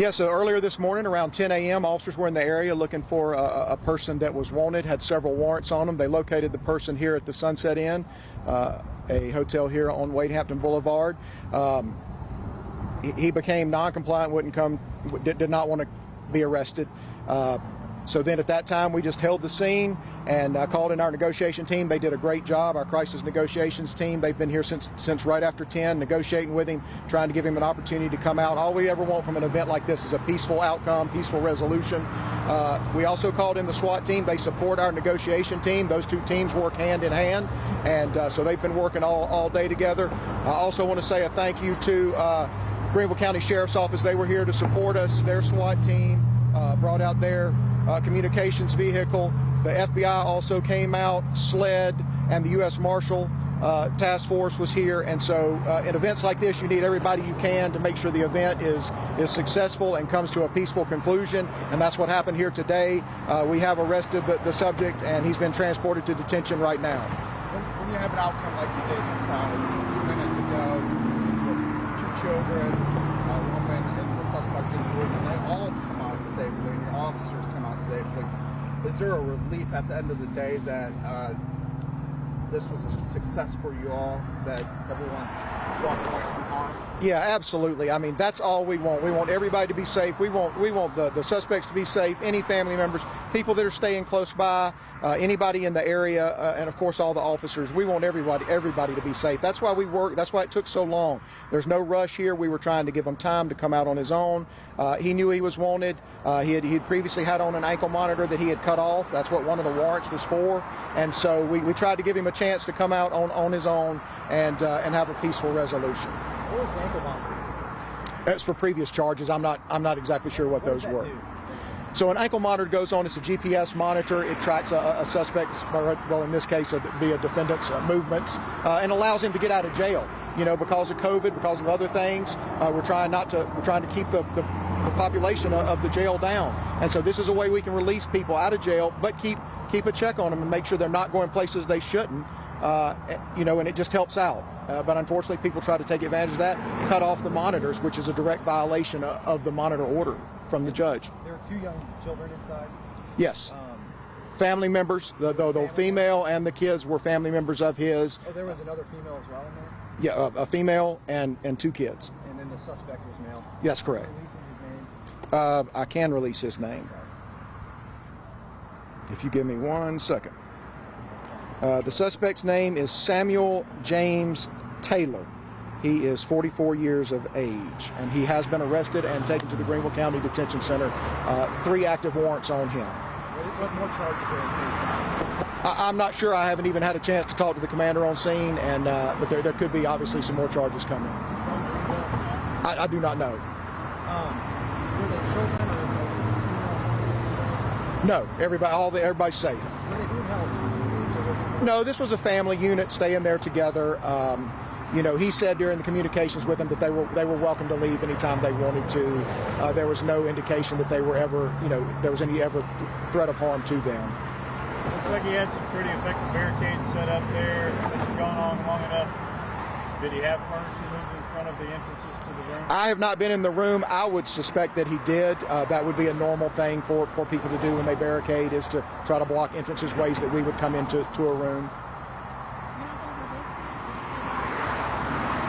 Yeah, so earlier this morning around 10 a.m., officers were in the area looking for a person that was wanted, had several warrants on them. They located the person here at the Sunset Inn, a hotel here on Wade Hampton Boulevard. He became non-compliant, did not want to be arrested. So then at that time, we just held the scene and called in our negotiation team. They did a great job, our crisis negotiations team. They've been here since right after 10, negotiating with him, trying to give him an opportunity to come out. All we ever want from an event like this is a peaceful outcome, peaceful resolution. We also called in the SWAT team. They support our negotiation team. Those two teams work hand in hand, and so they've been working all day together. I also want to say a thank you to Greenville County Sheriff's Office. They were here to support us. Their SWAT team brought out their communications vehicle. The FBI also came out, SLED, and the U.S. Marshal Task Force was here. And so in events like this, you need everybody you can to make sure the event is successful and comes to a peaceful conclusion. And that's what happened here today. We have arrested the subject, and he's been transported to detention right now. When you have an outcome like you did 2 minutes ago, with 2 children, a woman, and the suspect in the room, and they all come out safely, and your officers come out safely, is there a relief at the end of the day that this was a success for you all, that everyone walked away unharmed? Yeah, absolutely. I mean, that's all we want. We want everybody to be safe. We want the suspects to be safe, any family members, people that are staying close by, anybody in the area, and of course all the officers. We want everybody to be safe. That's why we work. That's why it took so long. There's no rush here. We were trying to give him time to come out on his own. He knew he was wanted. He had previously had on an ankle monitor that he had cut off. That's what one of the warrants was for. And so we tried to give him a chance to come out on his own and have a peaceful resolution. What was the ankle monitor? That's for previous charges. I'm not exactly sure what those were. So an ankle monitor goes on. It's a GPS monitor. It tracks a suspect's, well, in this case, it'd be a defendant's movements, and allows him to get out of jail. You know, because of COVID, because of other things, we're trying to keep the population of the jail down. And so this is a way we can release people out of jail, but keep a check on them and make sure they're not going places they shouldn't. You know, and it just helps out. But unfortunately, people try to take advantage of that, cut off the monitors, which is a direct violation of the monitor order from the judge. There were 2 young children inside? Yes. Family members, the female and the kids were family members of his. Oh, there was another female as well in there? Yeah, a female and 2 kids. And then the suspect was male? Yes, correct. Releasing his name? I can release his name. If you give me 1 second. The suspect's name is Samuel James Taylor. He is 44 years of age, and he has been arrested and taken to the Greenville County Detention Center. 3 active warrants on him. What more charges are in case? I'm not sure. I haven't even had a chance to talk to the commander on scene, and but there could be obviously some more charges coming. I do not know. Were they children or no? Everybody's safe. Were they doing hell? No, this was a family unit staying there together. You know, he said during the communications with them that they were welcome to leave anytime they wanted to. There was no indication that they were ever, there was any ever threat of harm to them. Looks like he had some pretty effective barricades set up there. This has gone on long enough. Did he have furniture moved in front of the entrances to the room? I have not been in the room. I would suspect that he did. That would be a normal thing for people to do when they barricade, is to try to block entrances ways that we would come into a room.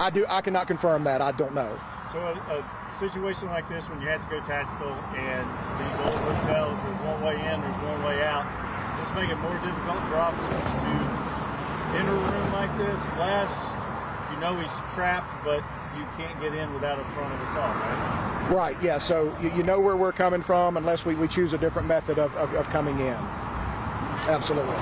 I cannot confirm that. I don't know. So a situation like this, when you had to go tactical and these old hotels, there's one way in, there's one way out, does this make it more difficult for officers to enter a room like this? You know he's trapped, but you can't get in without a front of assault, right? Right, yeah, so you know where we're coming from unless we choose a different method of coming in. Absolutely.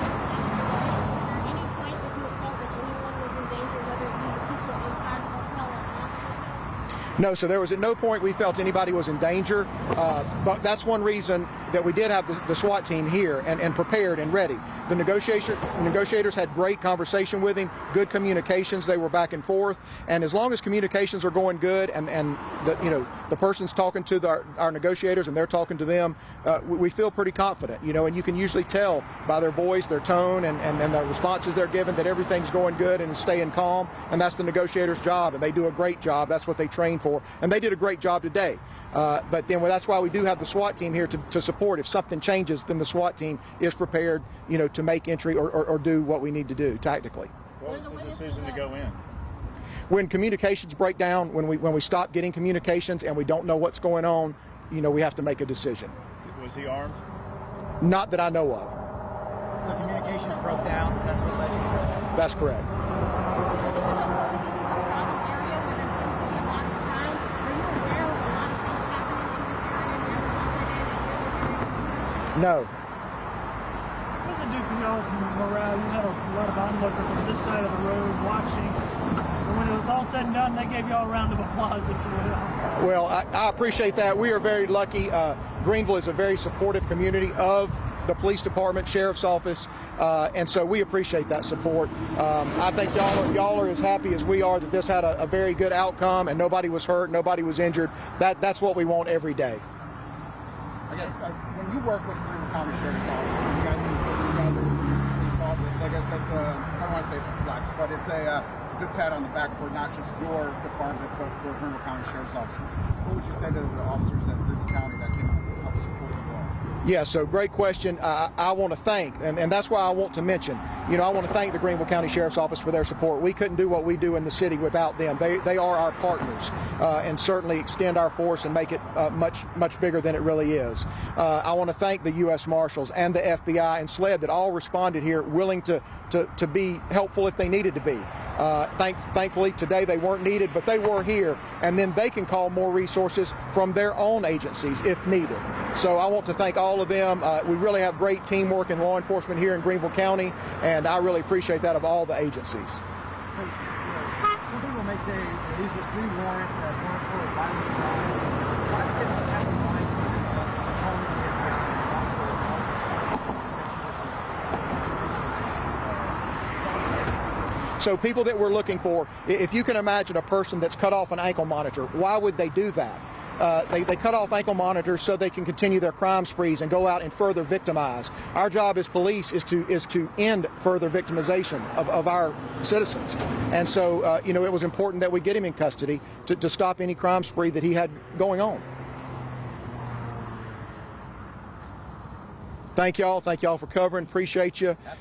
No, so there was at no point we felt anybody was in danger, but that's one reason that we did have the SWAT team here and prepared and ready. The negotiators had great conversation with him, good communications. They were back and forth, and as long as communications are going good and the person's talking to our negotiators and they're talking to them, we feel pretty confident. And you can usually tell by their voice, their tone, and the responses they're giving that everything's going good and staying calm. And that's the negotiator's job, and they do a great job. That's what they train for, and they did a great job today. But then that's why we do have the SWAT team here to support. If something changes, then the SWAT team is prepared, to make entry or do what we need to do tactically. What was the decision to go in? When communications break down, when we stop getting communications and we don't know what's going on, we have to make a decision. Was he armed? Not that I know of. So communications broke down. That's what led you to go. That's correct. No. What does it do for y'all's morale? You had a lot of onlookers on this side of the road watching. And when it was all said and done, they gave y'all a round of applause, if you will. Well, I appreciate that. We are very lucky. Greenville is a very supportive community of the police department, sheriff's office, and so we appreciate that support. I think y'all are as happy as we are that this had a very good outcome and nobody was hurt, nobody was injured. That's what we want every day. I guess when you work with the Greenville County Sheriff's Office, you guys can put together to solve this. I guess that's I don't want to say it's a flex, but it's a good pat on the back for not just your department, but for Greenville County Sheriff's Office. What would you say to the officers at Greenville County that came out to help support you all? Yeah, so great question. I want to thank, and that's why I want to mention, I want to thank the Greenville County Sheriff's Office for their support. We couldn't do what we do in the city without them. They are our partners and certainly extend our force and make it much bigger than it really is. I want to thank the U.S. Marshals and the FBI and SLED that all responded here willing to be helpful if they needed to be. Thankfully, today they weren't needed, but they were here, and then they can call more resources from their own agencies if needed. So I want to thank all of them. We really have great teamwork in law enforcement here in Greenville County, and I really appreciate that of all the agencies. So, some people may say these were 3 warrants that weren't for a violent crime. Why did they not have the lines for this patrolling the offshore and all this situation? So people that we're looking for, if you can imagine a person that's cut off an ankle monitor, why would they do that? They cut off ankle monitors so they can continue their crime sprees and go out and further victimize. Our job as police is to end further victimization of our citizens. And so, it was important that we get him in custody to stop any crime spree that he had going on. Thank y'all for covering. Appreciate you.